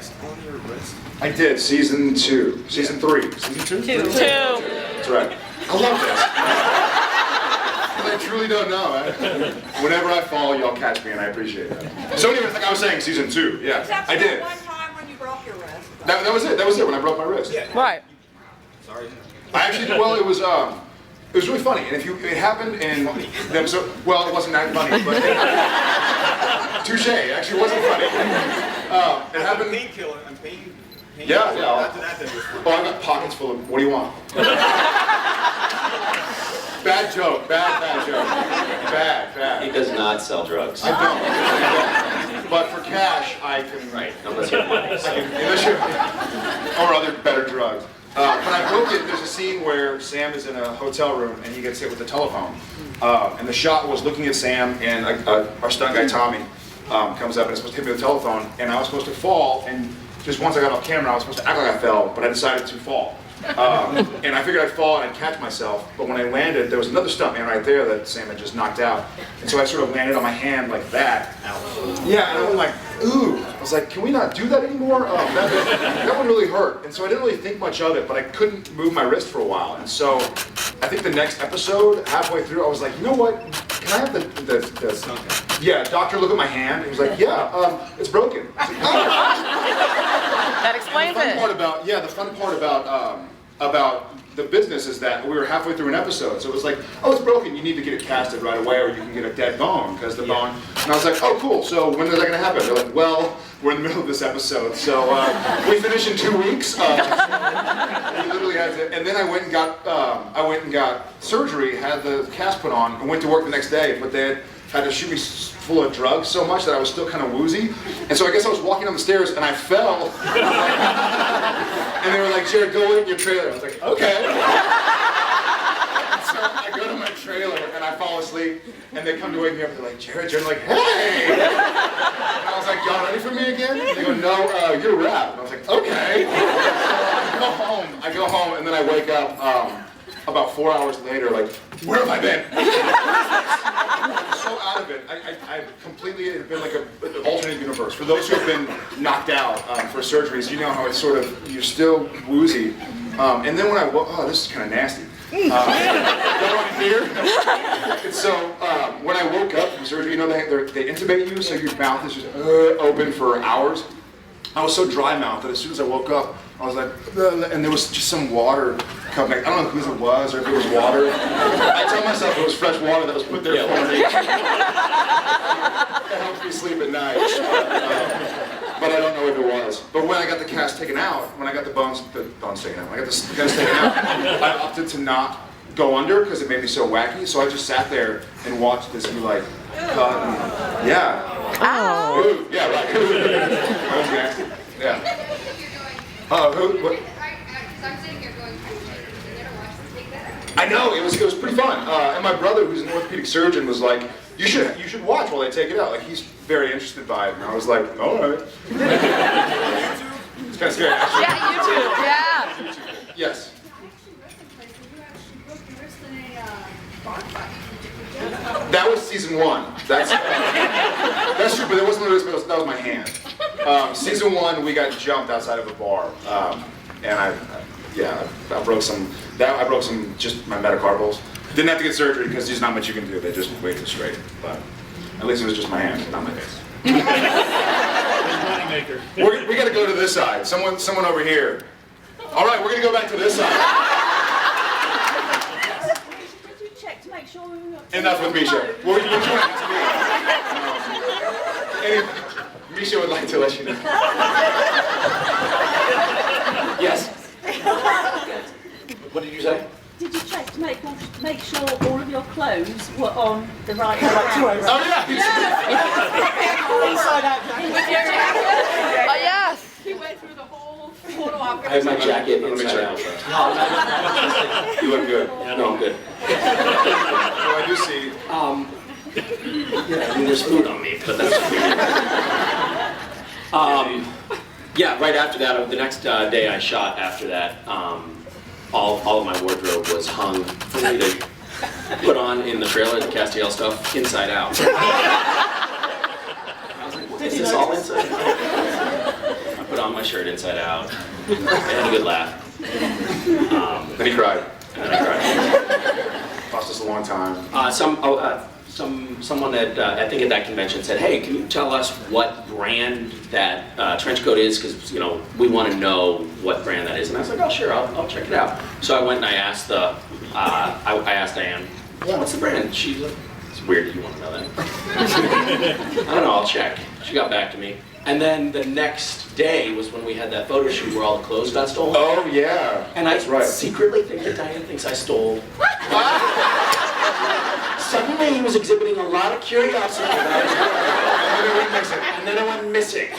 cast on your wrist? I did, season 2. Season 3. Season 2? 2. That's right. I love this. I truly don't know. Whenever I fall, y'all catch me, and I appreciate that. So anyways, like I was saying, season 2, yeah, Except I did. one time when you broke your wrist. That was it. That was it. When I broke my wrist. Yeah. Right. Sorry. I actually did. Well, it was really funny, and it happened in the episode. Well, it wasn't that funny, but touche. Actually, it wasn't funny. It happened. Painkiller. I'm pain. Yeah. After that, then it was funny. Oh, I've got pockets full of. What do you want? Bad joke. Bad joke. Bad. He does not sell drugs. I don't. But for cash, I can. Right, unless you have money. Unless you're, or other better drugs. When I broke it, there's a scene where Sam is in a hotel room and he gets hit with a telephone. And the shot was looking at Sam, and our stunt guy Tommy comes up and is supposed to hit me with a telephone, and I was supposed to fall, and just once I got off camera, I was supposed to act like I fell, but I decided to fall. And I figured I'd fall and I'd catch myself, but when I landed, there was another stuntman right there that Sam had just knocked out. And so I sort of landed on my hand like that. Yeah, and I was like, ooh. I was like, can we not do that anymore? That one really hurt. And so I didn't really think much of it, but I couldn't move my wrist for a while. And so I think the next episode, halfway through, I was like, you know what? Can I have the yeah, doctor look at my hand? He was like, yeah, it's broken. I was like, oh. That explains The fun it. part about the business is that we were halfway through an episode, so it was like, oh, it's broken, you need to get it casted right away, or you can get a dead bone, because the bone, and I was like, oh, cool, so when is that going to happen? They're like, well, we're in the middle of this episode, so we finish in 2 weeks. We literally had to, and then I went and got surgery, had the cast put on, and went to work the next day, but they had to shoot me full of drugs so much that I was still kind of woozy. And so I guess I was walking down the stairs and I fell. And they were like, Jared, go in your trailer. I was like, okay. So I go to my trailer and I fall asleep and they come to wake me up and they're like, Jared, I'm like, hey! And I was like, y'all ready for me again? And they go, no, you're rap. And I was like, okay. So I go home and then I wake up about 4 hours later, like, where have I been? So out of it. I completely, it had been like an alternate universe. For those who have been knocked out for surgeries, you know how it's sort of, you're still woozy. And then when I woke, oh, this is kind of nasty. You know what here? And so when I woke up from surgery, you know, they intubate you, so your mouth is just open for hours. I was so dry mouthed that as soon as I woke up, I was like, and there was just some water coming. I don't know whose it was or if it was water. I tell myself it was fresh water that was put there for me. It helps me sleep at night. But I don't know if it was. But when I got the cast taken out, when I got the bones taken out, when I got the guns taken out, I opted to not go under because it made me so wacky. So I just sat there and watched this be like, cut and, yeah. Ow. Ooh, yeah, right. That was nasty. Yeah. What? I'm sitting here going, I gotta watch this take that. I know, it was pretty fun. And my brother, who's an orthopedic surgeon, was like, you should watch while they take it out. Like, he's very interested by it. And I was like, all right. It's kind of scary. Actually. Yeah, YouTube. Yeah. Yes. That was season 1. That's true, but that wasn't the wrist, that was my hand. Season 1, we got jumped outside of a bar, and I broke some. I broke some, just my metacarpals. Didn't have to get surgery because there's not much you can do. They just wait to straight. But at least it was just my hand, not my face. We got to go to this side. Someone over here. All right, we're gonna go back to this side. Enough with Misha. Well, you joined me. Misha would like to let you know. Yes. What did you say? Did you check to make sure all of your clothes were on the right way? Oh yeah. Inside out. Oh, yes. He went through the whole photo op. I have my jacket Let me inside out. check. You look good. No, I'm good. Oh, I do see. Yeah, I mean, there's food on me, but that's yeah, right after that, the next day I shot after that, all of my wardrobe was hung for me to put on in the trailer, the Castiel stuff, inside out. I was like, what is this all inside out? put on my shirt inside out. I had a good laugh. Then he cried. And then I cried. Cost us a long time. Someone at I think at that convention said, "Hey, can you tell us what brand that trench coat is? Because we want to know what brand that is." And I was like, "Oh, sure, I'll check it out." So I went and I asked I asked Diane, "Yeah, what's the brand?" She's like, "It's weird that you want to know that." I don't know, I'll check. She got back to me, and then the next day was when we had that photo shoot where all the clothes got stolen. Oh yeah. And I That's right. secretly think that Diane thinks I stole. Suddenly he was exhibiting a lot of curiosity about his work. And then it went missing.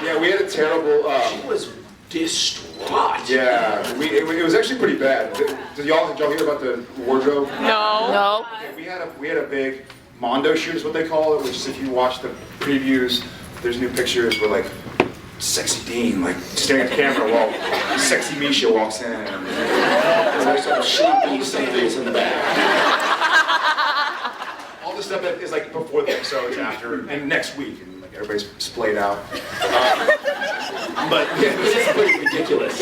Yeah, we had a terrible. She was distraught. Yeah, it was actually pretty bad. Did y'all hear about the wardrobe? No. No. Yeah, we had a big Mondo shoot is what they call it, which is if you watch the previews, there's new pictures where like sexy Dean like staring at the camera while sexy Misha walks in. And There's some sleepy sandals in the back. all the stuff that is like before the episode, it's after, and next week, and like everybody's splayed out. But yeah, This is pretty ridiculous.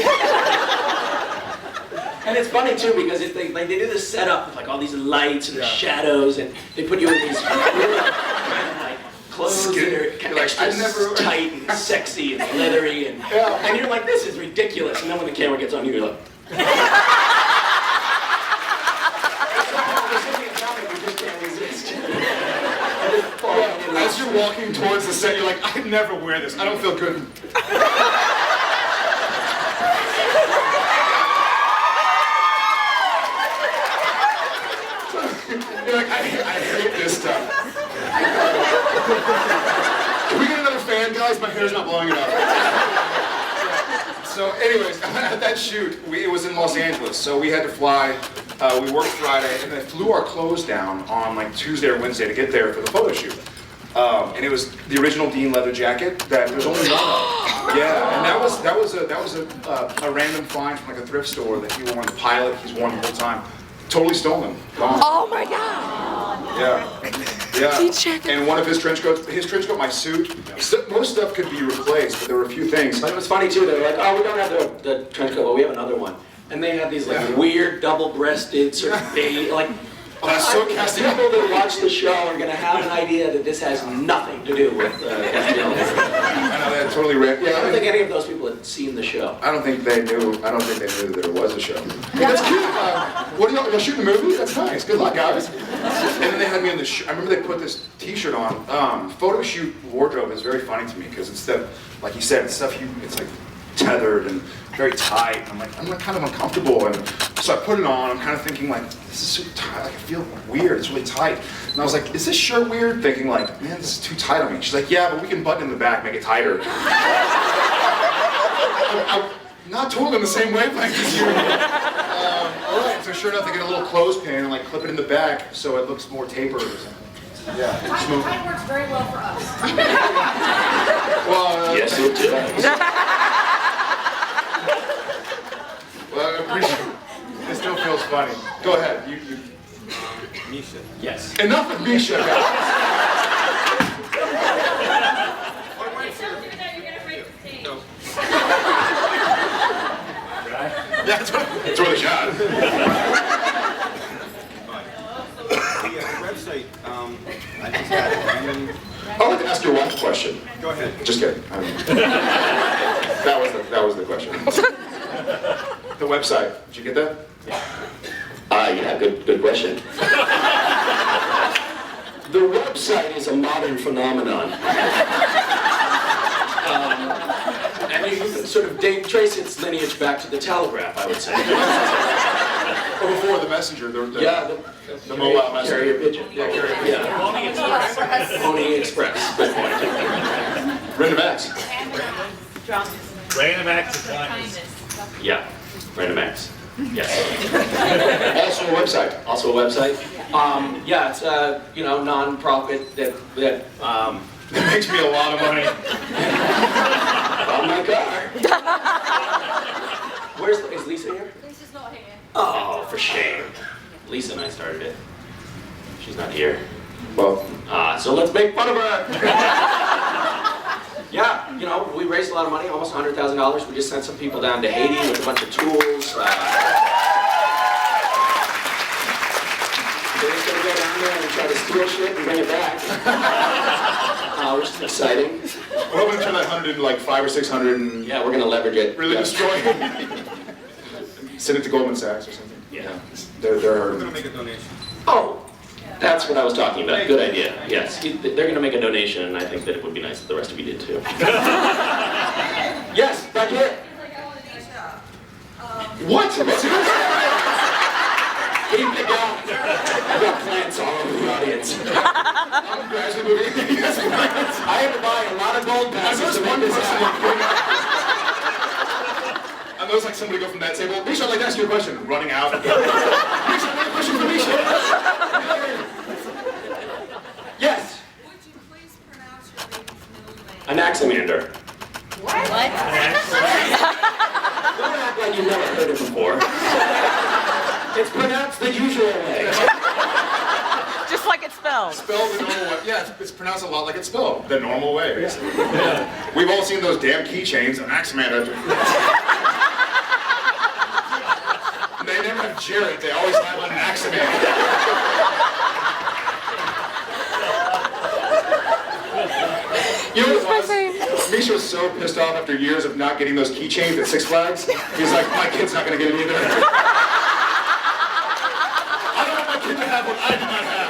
And it's funny too because they do this setup with like all these lights and shadows, and they put you in these like clothes that are kind of extra tight and sexy and leathery, and you're like, this is ridiculous. And then when the camera gets on you, you're like. as you're walking towards the set, you're like, I'd never wear this. I don't feel good. You're like, I hate this stuff. Can we get another fan, guys? My hair's not blowing enough. So anyways, at that shoot, it was in Los Angeles, so we had to fly. We worked Friday, and then flew our clothes down on like Tuesday or Wednesday to get there for the photo shoot. And it was the original Dean leather jacket that there's only one of. Yeah, and that was a random find from like a thrift store that he wore on the pilot. He's worn the whole time. Totally stolen. Gone. Oh my God. Yeah. And one of his trench coat, my suit. Most stuff could be replaced, but there were a few things. But it was funny too. They were like, "Oh, we don't have the trench coat, but we have another one." And they had these like weird double-breasted sort of beige, like. That's so casting. People that watch the show are going to have an idea that this has nothing to do with Castiel. I know that totally ripped. Yeah, I don't think any of those people had seen the show. I don't think they knew that there was a show. Yeah, that's cute. What are y'all shooting a movie? That's nice. Good luck, guys. And then they had me in the. I remember they put this T-shirt on. Photo shoot wardrobe is very funny to me because it's like you said, it's stuff it's like tethered and very tight. And I'm like kind of uncomfortable, and so I put it on. I'm kind of thinking like, this is so tight. Like I feel weird. It's really tight. And I was like, is this shirt weird? Thinking like, man, this is too tight on me. She's like, yeah, but we can button in the back, make it tighter. I'm not totally on the same wavelength as you. All right. So sure enough, they get a little clothespin and like clip it in the back so it looks more tapered or something. Yeah. Time works very well for us. Well, Yes, it does. Well, I appreciate it. It still feels funny. Go ahead. You. Misha. Yes. Enough of Misha, guys. No. Yeah, that's what they got. The website, I just had a random. I'd like to ask your wife a question. Go ahead. Just kidding. That was the question. The website. Did you get that? Yeah, good question. The website is a modern phenomenon. And you can sort of trace its lineage back to the telegraph, I would say. Or before the messenger. The mobile messenger. Carrier pigeon. Yeah, carrier pigeon. Yeah. Pony Express. Good point. Random X. Random acts of kindness. Yeah, Random X. Yes. Also a website. Also a website. Yeah, it's a non-profit that It makes me a lot of money. on my car. Is Lisa here? Lisa's not here. Oh, for shame. Lisa and I started it. She's not here. Well, So let's make fun of her. Yeah, we raised a lot of money, almost $100,000. We just sent some people down to Haiti with a bunch of tools. They're just gonna go down there and try to steal shit and bring it back, which is exciting. We're hoping to turn that 100 into like 500 or 600 and Yeah, we're gonna leverage it. really Yeah. destroy it. Send it to Goldman Sachs or something. Yeah. They're We're hurting. gonna make a donation. Oh, that's what I was talking about. Good idea. Yes, they're gonna make a donation, and I think that it would be nice if the rest of you did too. Yes, back here. What? Keep it going. I've got plants all over the audience. I'm gradually moving. I had to buy a lot of gold passes to make this happen. I noticed like somebody go from that table. Misha, I'd like to ask you a question. Running out. Misha, I have a question for Misha. Yes, Would you please pronounce your baby's middle name? Anaximander. What? Don't act like you've never heard it before. It's pronounced the usual way. Just like it's spelled. Spelled the normal way. Yeah, it's pronounced a lot like it's spelled. The normal way, basically. We've all seen those damn keychains on Axeman. They never have Jared, they always have an Axeman. You know what it was? Misha was so pissed off after years of not getting those keychains at Six Flags. He's like, my kid's not gonna get it either. I don't want my kid to have what I did not have.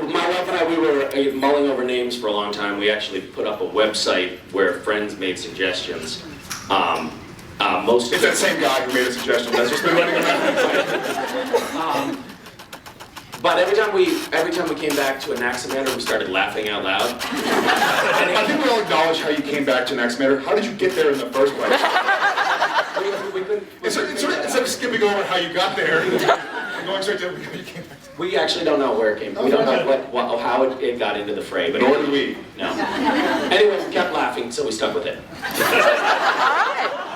My wife and I, we were mulling over names for a long time. We actually put up a website where friends made suggestions. Most It's of that same guy who made a suggestion that's just been running around. But every time we came back to Anaximander, we started laughing out loud. I think we all acknowledge how you came back to Next Matter. How did you get there in the first place? It's like skipping over how you got there and going straight to how you came back. We actually don't know where it came from. We don't know how it got into the fray. But Nor do we. No. Anyway, we kept laughing, so we stuck with it. All right.